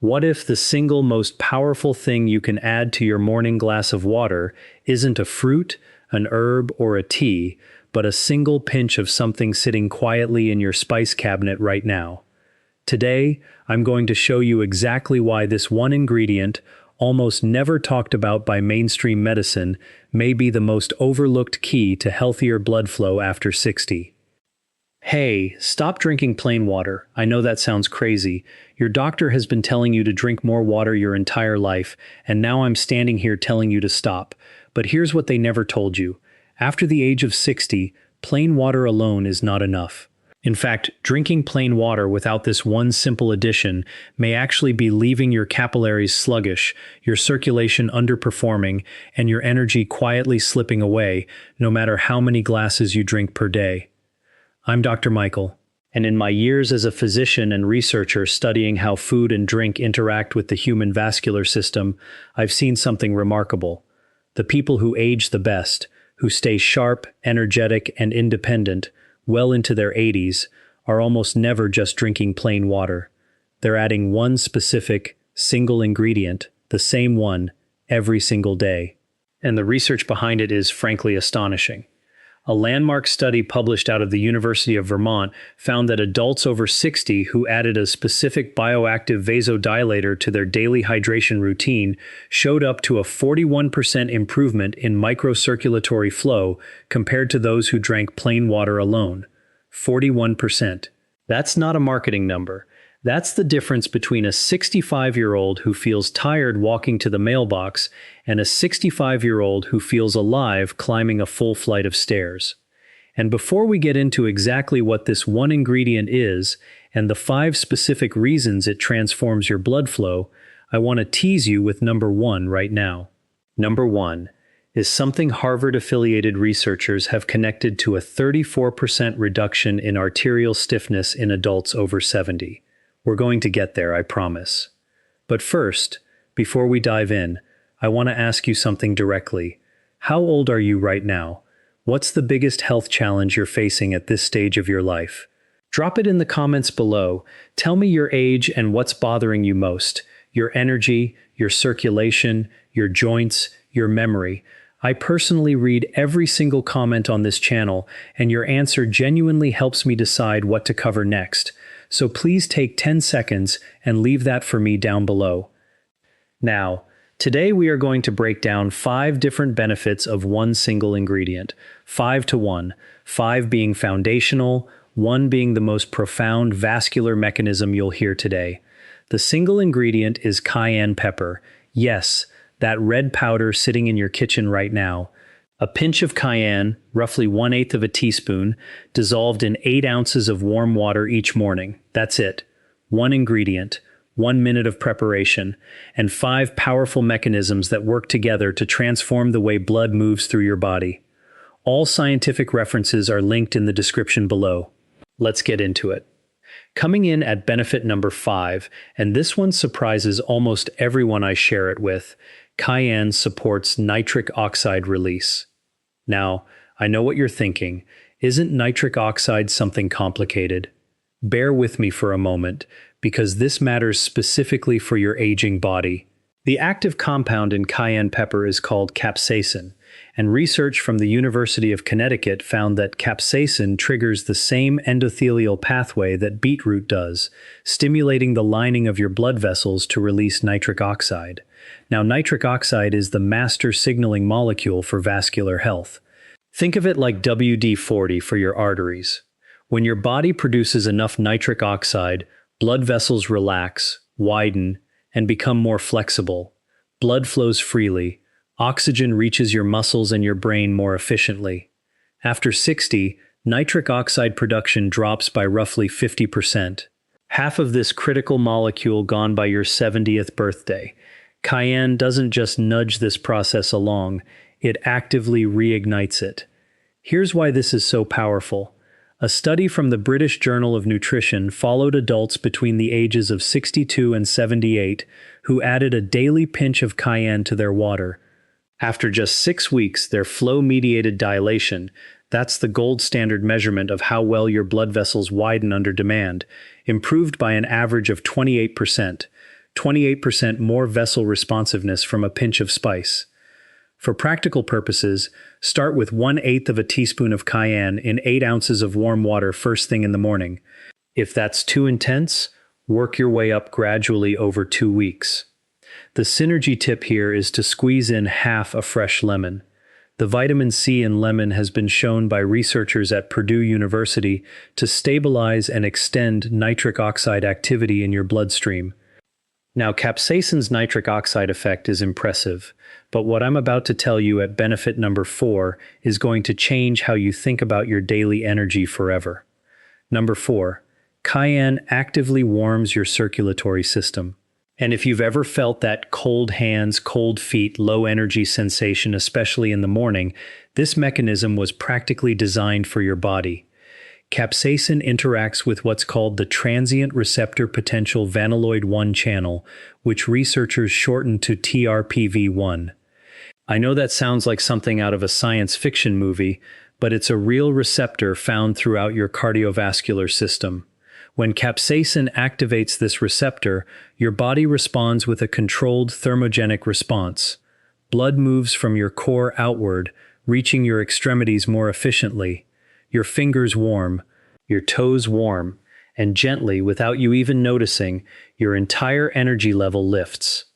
What if the single most powerful thing you can add to your morning glass of water isn't a fruit, an herb, or a tea, but a single pinch of something sitting quietly in your spice cabinet right now? Today, I'm going to show you exactly why this one ingredient, almost never talked about by mainstream medicine, may be the most overlooked key to healthier blood flow after 60. Hey, stop drinking plain water. I know that sounds crazy. Your doctor has been telling you to drink more water your entire life, and now I'm standing here telling you to stop. But here's what they never told you. After the age of 60, plain water alone is not enough. In fact, drinking plain water without this one simple addition may actually be leaving your capillaries sluggish, your circulation underperforming, and your energy quietly slipping away, no matter how many glasses you drink per day. I'm Dr. Michael, and in my years as a physician and researcher studying how food and drink interact with the human vascular system, I've seen something remarkable. The people who age the best, who stay sharp, energetic, and independent, well into their 80s, are almost never just drinking plain water. They're adding one specific, single ingredient, the same one, every single day. And the research behind it is frankly astonishing. A landmark study published out of the University of Vermont found that adults over 60 who added a specific bioactive vasodilator to their daily hydration routine showed up to a 41% improvement in microcirculatory flow compared to those who drank plain water alone. 41%. That's not a marketing number. That's the difference between a 65-year-old who feels tired walking to the mailbox and a 65-year-old who feels alive climbing a full flight of stairs. And before we get into exactly what this one ingredient is and the 5 specific reasons it transforms your blood flow, I want to tease you with number 1 right now. Number 1 is something Harvard-affiliated researchers have connected to a 34% reduction in arterial stiffness in adults over 70. We're going to get there, I promise. But first, before we dive in, I want to ask you something directly. How old are you right now? What's the biggest health challenge you're facing at this stage of your life? Drop it in the comments below. Tell me your age and what's bothering you most. Your energy, your circulation, your joints, your memory. I personally read every single comment on this channel, and your answer genuinely helps me decide what to cover next. So please take 10 seconds and leave that for me down below. Now, today we are going to break down 5 different benefits of one single ingredient. 5 to 1. 5 being foundational, 1 being the most profound vascular mechanism you'll hear today. The single ingredient is cayenne pepper. Yes, that red powder sitting in your kitchen right now. A pinch of cayenne, roughly 1/8 of a teaspoon, dissolved in 8 ounces of warm water each morning. That's it. 1 ingredient, 1 minute of preparation, and 5 powerful mechanisms that work together to transform the way blood moves through your body. All scientific references are linked in the description below. Let's get into it. Coming in at benefit number 5, and this one surprises almost everyone I share it with, cayenne supports nitric oxide release. Now, I know what you're thinking. Isn't nitric oxide something complicated? Bear with me for a moment, because this matters specifically for your aging body. The active compound in cayenne pepper is called capsaicin, and research from the University of Connecticut found that capsaicin triggers the same endothelial pathway that beetroot does, stimulating the lining of your blood vessels to release nitric oxide. Now, nitric oxide is the master signaling molecule for vascular health. Think of it like WD-40 for your arteries. When your body produces enough nitric oxide, blood vessels relax, widen, and become more flexible. Blood flows freely. Oxygen reaches your muscles and your brain more efficiently. After 60, nitric oxide production drops by roughly 50%. Half of this critical molecule gone by your 70th birthday. Cayenne doesn't just nudge this process along, it actively reignites it. Here's why this is so powerful. A study from the British Journal of Nutrition followed adults between the ages of 62 and 78 who added a daily pinch of cayenne to their water. After just 6 weeks, their flow-mediated dilation, that's the gold standard measurement of how well your blood vessels widen under demand, improved by an average of 28%. 28% more vessel responsiveness from a pinch of spice. For practical purposes, start with 1/8 of a teaspoon of cayenne in 8 ounces of warm water first thing in the morning. If that's too intense, work your way up gradually over 2 weeks. The synergy tip here is to squeeze in half a fresh lemon. The vitamin C in lemon has been shown by researchers at Purdue University to stabilize and extend nitric oxide activity in your bloodstream. Now, capsaicin's nitric oxide effect is impressive, but what I'm about to tell you at benefit number 4 is going to change how you think about your daily energy forever. Number 4, cayenne actively warms your circulatory system. And if you've ever felt that cold hands, cold feet, low energy sensation, especially in the morning, this mechanism was practically designed for your body. Capsaicin interacts with what's called the transient receptor potential vanilloid 1 channel, which researchers shorten to TRPV1. I know that sounds like something out of a science fiction movie, but it's a real receptor found throughout your cardiovascular system. When capsaicin activates this receptor, your body responds with a controlled thermogenic response. Blood moves from your core outward, reaching your extremities more efficiently. Your fingers warm, your toes warm, and gently, without you even noticing, your entire energy level lifts.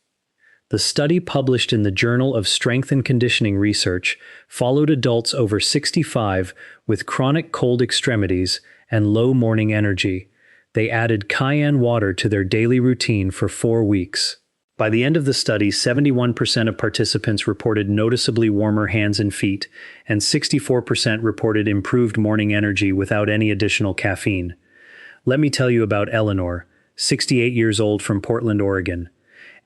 The study published in the Journal of Strength and Conditioning Research followed adults over 65 with chronic cold extremities and low morning energy. They added cayenne water to their daily routine for 4 weeks. By the end of the study, 71% of participants reported noticeably warmer hands and feet, and 64% reported improved morning energy without any additional caffeine. Let me tell you about Eleanor, 68 years old from Portland, Oregon.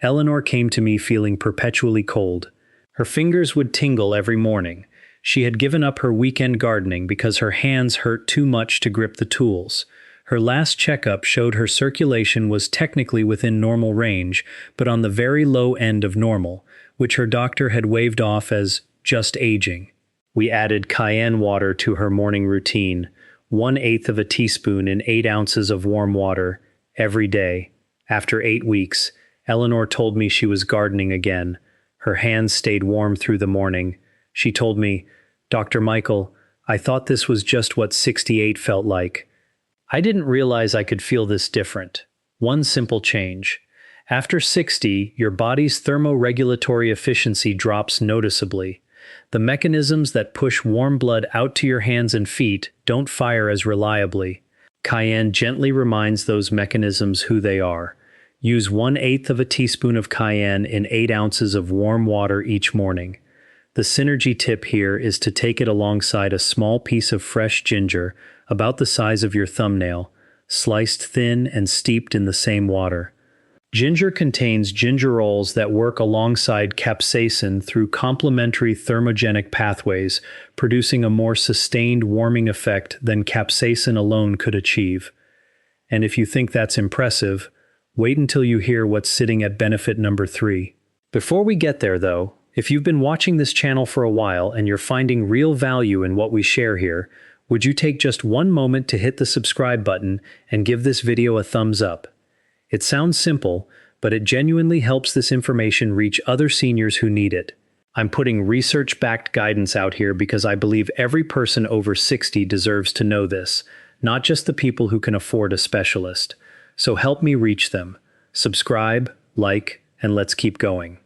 Eleanor came to me feeling perpetually cold. Her fingers would tingle every morning. She had given up her weekend gardening because her hands hurt too much to grip the tools. Her last checkup showed her circulation was technically within normal range, but on the very low end of normal, which her doctor had waved off as just aging. We added cayenne water to her morning routine, 1/8 of a teaspoon in 8 ounces of warm water, every day. After 8 weeks, Eleanor told me she was gardening again. Her hands stayed warm through the morning. She told me, "Dr. Michael, I thought this was just what 68 felt like. I didn't realize I could feel this different. One simple change. After 60, your body's thermoregulatory efficiency drops noticeably. The mechanisms that push warm blood out to your hands and feet don't fire as reliably. Cayenne gently reminds those mechanisms who they are. Use 1/8 of a teaspoon of cayenne in 8 ounces of warm water each morning. The synergy tip here is to take it alongside a small piece of fresh ginger, about the size of your thumbnail, sliced thin and steeped in the same water. Ginger contains gingerols that work alongside capsaicin through complementary thermogenic pathways, producing a more sustained warming effect than capsaicin alone could achieve. And if you think that's impressive, wait until you hear what's sitting at benefit number 3. Before we get there, though, if you've been watching this channel for a while and you're finding real value in what we share here, would you take just one moment to hit the subscribe button and give this video a thumbs up? It sounds simple, but it genuinely helps this information reach other seniors who need it. I'm putting research-backed guidance out here because I believe every person over 60 deserves to know this, not just the people who can afford a specialist. So help me reach them. Subscribe, like, and let's keep going.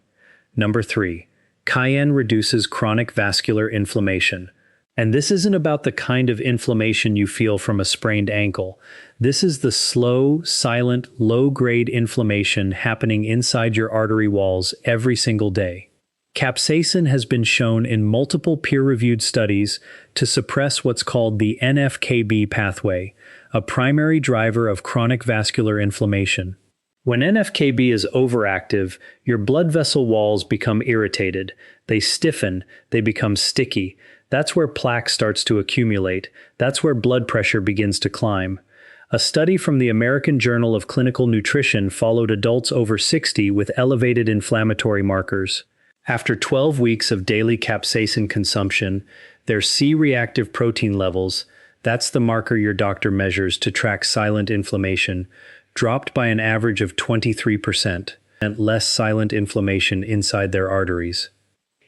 Number 3. Cayenne reduces chronic vascular inflammation. And this isn't about the kind of inflammation you feel from a sprained ankle. This is the slow, silent, low-grade inflammation happening inside your artery walls every single day. Capsaicin has been shown in multiple peer-reviewed studies to suppress what's called the NF-κB pathway, a primary driver of chronic vascular inflammation. When NF-κB is overactive, your blood vessel walls become irritated. They stiffen, they become sticky. That's where plaque starts to accumulate. That's where blood pressure begins to climb. A study from the American Journal of Clinical Nutrition followed adults over 60 with elevated inflammatory markers. After 12 weeks of daily capsaicin consumption, their C-reactive protein levels, that's the marker your doctor measures to track silent inflammation, dropped by an average of 23%. and less silent inflammation inside their arteries.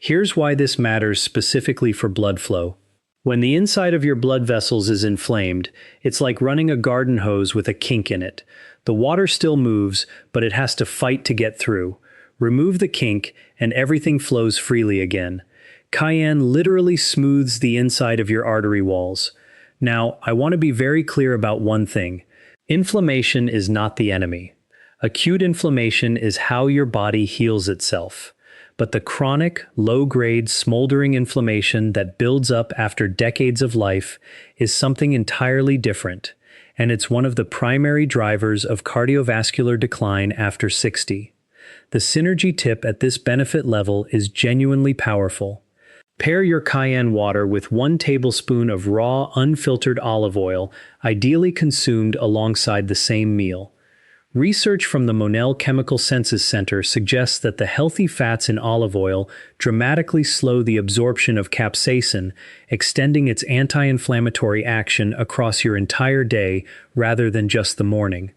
Here's why this matters specifically for blood flow. When the inside of your blood vessels is inflamed, it's like running a garden hose with a kink in it. The water still moves, but it has to fight to get through. Remove the kink, and everything flows freely again. Cayenne literally smooths the inside of your artery walls. Now, I want to be very clear about one thing. Inflammation is not the enemy. Acute inflammation is how your body heals itself. But the chronic, low-grade, smoldering inflammation that builds up after decades of life is something entirely different, and it's one of the primary drivers of cardiovascular decline after 60. The synergy tip at this benefit level is genuinely powerful. Pair your cayenne water with 1 tablespoon of raw, unfiltered olive oil, ideally consumed alongside the same meal. Research from the Monell Chemical Senses Center suggests that the healthy fats in olive oil dramatically slow the absorption of capsaicin, extending its anti-inflammatory action across your entire day rather than just the morning.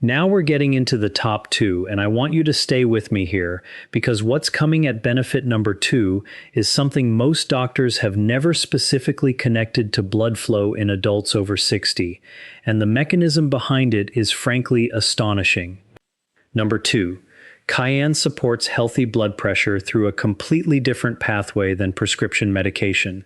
Now we're getting into the top 2, and I want you to stay with me here, because what's coming at benefit number 2 is something most doctors have never specifically connected to blood flow in adults over 60, and the mechanism behind it is frankly astonishing. Number 2, cayenne supports healthy blood pressure through a completely different pathway than prescription medication.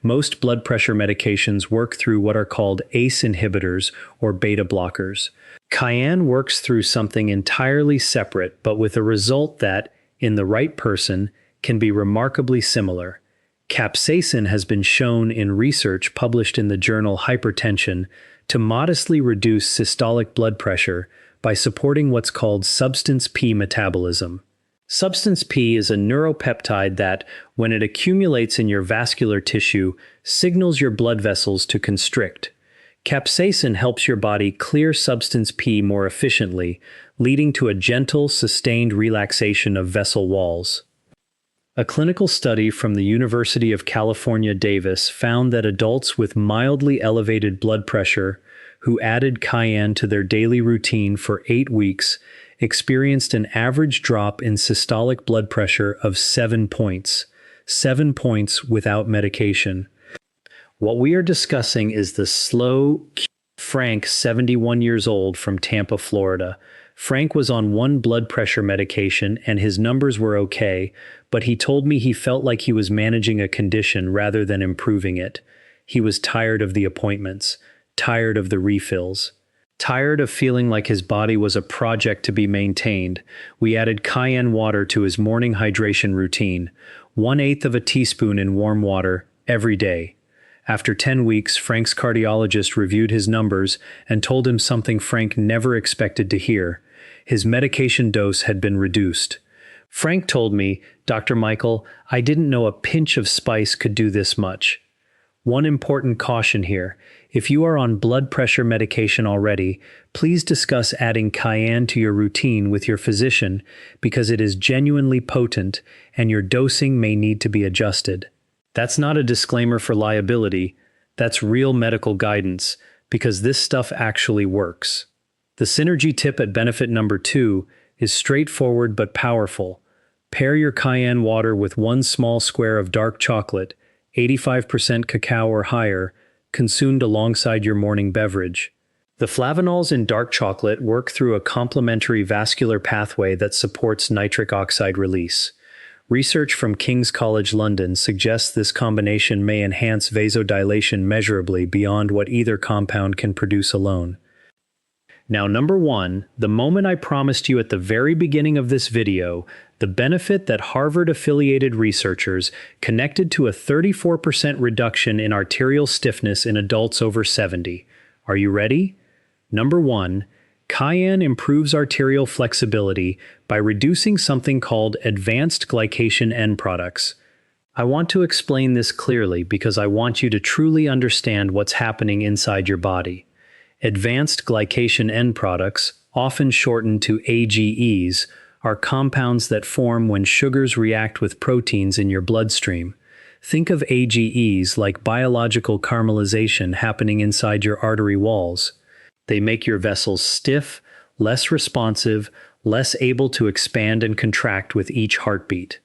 Most blood pressure medications work through what are called ACE inhibitors or beta blockers. Cayenne works through something entirely separate, but with a result that, in the right person, can be remarkably similar. Capsaicin has been shown in research published in the journal Hypertension to modestly reduce systolic blood pressure by supporting what's called substance P metabolism. Substance P is a neuropeptide that, when it accumulates in your vascular tissue, signals your blood vessels to constrict. Capsaicin helps your body clear substance P more efficiently, leading to a gentle, sustained relaxation of vessel walls. A clinical study from the University of California, Davis found that adults with mildly elevated blood pressure who added cayenne to their daily routine for 8 weeks experienced an average drop in systolic blood pressure of 7 points. 7 points without medication. What we are discussing is the slow, Frank, 71 years old, from Tampa, Florida. Frank was on 1 blood pressure medication and his numbers were okay, but he told me he felt like he was managing a condition rather than improving it. He was tired of the appointments, tired of the refills, tired of feeling like his body was a project to be maintained. We added cayenne water to his morning hydration routine, 1/8 of a teaspoon in warm water every day. After 10 weeks, Frank's cardiologist reviewed his numbers and told him something Frank never expected to hear. His medication dose had been reduced. Frank told me, "Dr. Michael, I didn't know a pinch of spice could do this much." One important caution here: if you are on blood pressure medication already, please discuss adding cayenne to your routine with your physician because it is genuinely potent and your dosing may need to be adjusted. That's not a disclaimer for liability, that's real medical guidance, because this stuff actually works. The synergy tip at benefit number 2 is straightforward but powerful. Pair your cayenne water with 1 small square of dark chocolate, 85% cacao or higher, consumed alongside your morning beverage. The flavanols in dark chocolate work through a complementary vascular pathway that supports nitric oxide release. Research from King's College London suggests this combination may enhance vasodilation measurably beyond what either compound can produce alone. Now, number 1, the moment I promised you at the very beginning of this video, the benefit that Harvard-affiliated researchers connected to a 34% reduction in arterial stiffness in adults over 70. Are you ready? Number 1, cayenne improves arterial flexibility by reducing something called advanced glycation end products. I want to explain this clearly because I want you to truly understand what's happening inside your body. Advanced glycation end products, often shortened to AGEs, are compounds that form when sugars react with proteins in your bloodstream. Think of AGEs like biological caramelization happening inside your artery walls. They make your vessels stiff, less responsive, less able to expand and contract with each heartbeat.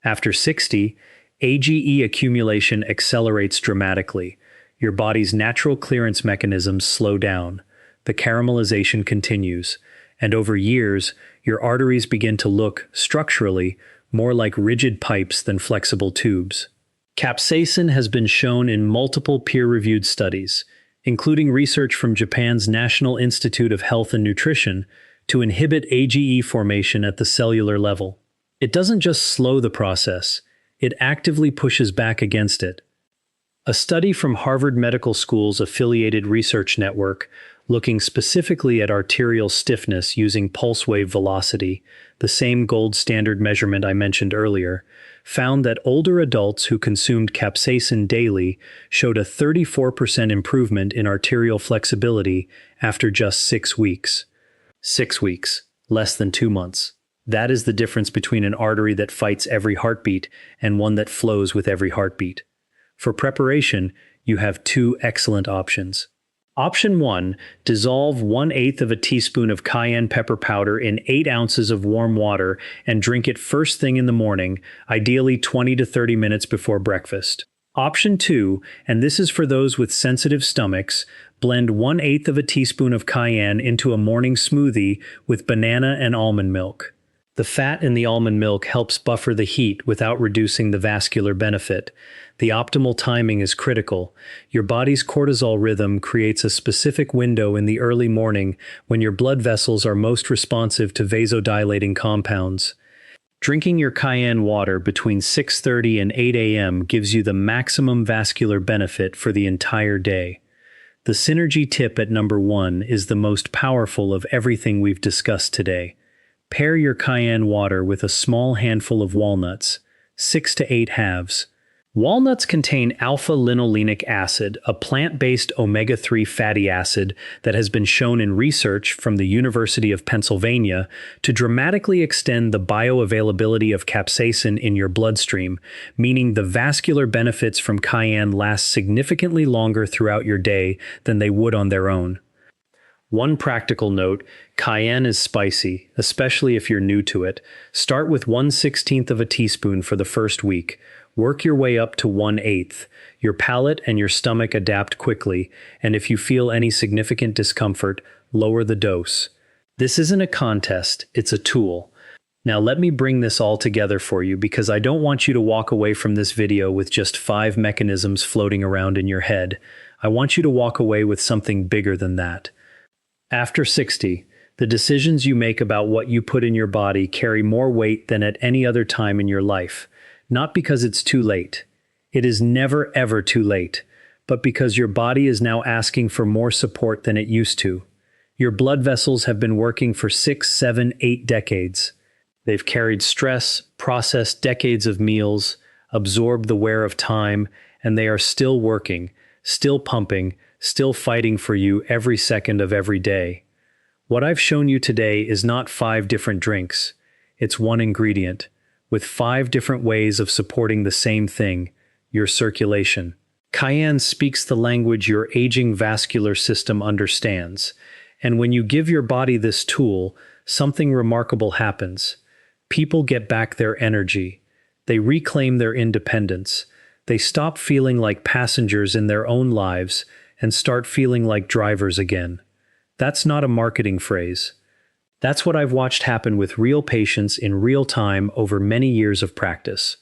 After 60, AGE accumulation accelerates dramatically. Your body's natural clearance mechanisms slow down. The caramelization continues. And over years, your arteries begin to look, structurally, more like rigid pipes than flexible tubes. Capsaicin has been shown in multiple peer-reviewed studies, including research from Japan's National Institute of Health and Nutrition, to inhibit AGE formation at the cellular level. It doesn't just slow the process, it actively pushes back against it. A study from Harvard Medical School's affiliated research network, looking specifically at arterial stiffness using pulse wave velocity, the same gold standard measurement I mentioned earlier, found that older adults who consumed capsaicin daily showed a 34% improvement in arterial flexibility after just 6 weeks. 6 weeks, less than 2 months. That is the difference between an artery that fights every heartbeat and one that flows with every heartbeat. For preparation, you have 2 excellent options. Option 1, dissolve 1/8 of a teaspoon of cayenne pepper powder in 8 ounces of warm water and drink it first thing in the morning, ideally 20 to 30 minutes before breakfast. Option 2, and this is for those with sensitive stomachs, blend 1/8 of a teaspoon of cayenne into a morning smoothie with banana and almond milk. The fat in the almond milk helps buffer the heat without reducing the vascular benefit. The optimal timing is critical. Your body's cortisol rhythm creates a specific window in the early morning when your blood vessels are most responsive to vasodilating compounds. Drinking your cayenne water between 6:30 and 8 a.m. gives you the maximum vascular benefit for the entire day. The synergy tip at number 1 is the most powerful of everything we've discussed today. Pair your cayenne water with a small handful of walnuts, 6 to 8 halves. Walnuts contain alpha-linolenic acid, a plant-based omega-3 fatty acid that has been shown in research from the University of Pennsylvania to dramatically extend the bioavailability of capsaicin in your bloodstream, meaning the vascular benefits from cayenne last significantly longer throughout your day than they would on their own. One practical note, cayenne is spicy, especially if you're new to it. Start with 1/16 of a teaspoon for the first week. Work your way up to 1/8. Your palate and your stomach adapt quickly, and if you feel any significant discomfort, lower the dose. This isn't a contest, it's a tool. Now let me bring this all together for you because I don't want you to walk away from this video with just 5 mechanisms floating around in your head. I want you to walk away with something bigger than that. After 60, the decisions you make about what you put in your body carry more weight than at any other time in your life. Not because it's too late. It is never ever too late, but because your body is now asking for more support than it used to. Your blood vessels have been working for 6, 7, 8 decades. They've carried stress, processed decades of meals, absorbed the wear of time, and they are still working, still pumping, still fighting for you every second of every day. What I've shown you today is not 5 different drinks. It's one ingredient, with 5 different ways of supporting the same thing, your circulation. Cayenne speaks the language your aging vascular system understands, and when you give your body this tool, something remarkable happens. People get back their energy. They reclaim their independence. They stop feeling like passengers in their own lives and start feeling like drivers again. That's not a marketing phrase. That's what I've watched happen with real patients in real time over many years of practice.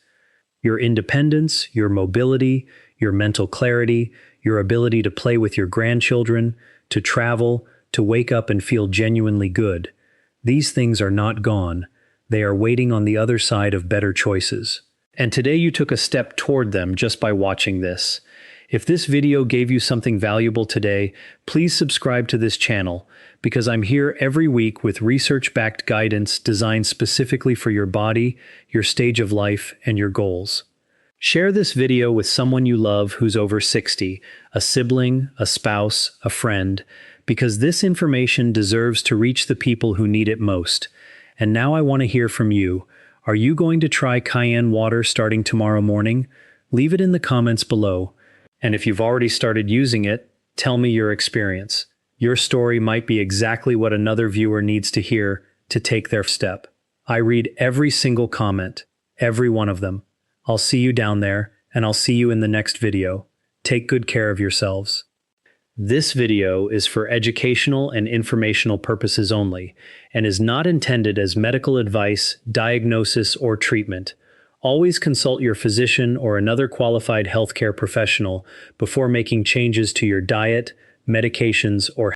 Your independence, your mobility, your mental clarity, your ability to play with your grandchildren, to travel, to wake up and feel genuinely good. These things are not gone. They are waiting on the other side of better choices. And today you took a step toward them just by watching this. If this video gave you something valuable today, please subscribe to this channel, because I'm here every week with research-backed guidance designed specifically for your body, your stage of life, and your goals. Share this video with someone you love who's over 60, a sibling, a spouse, a friend, because this information deserves to reach the people who need it most. And now I want to hear from you. Are you going to try cayenne water starting tomorrow morning? Leave it in the comments below. And if you've already started using it, tell me your experience. Your story might be exactly what another viewer needs to hear to take their step. I read every single comment, every one of them. I'll see you down there, and I'll see you in the next video. Take good care of yourselves. This video is for educational and informational purposes only, and is not intended as medical advice, diagnosis, or treatment. Always consult your physician or another qualified healthcare professional before making changes to your diet, medications, or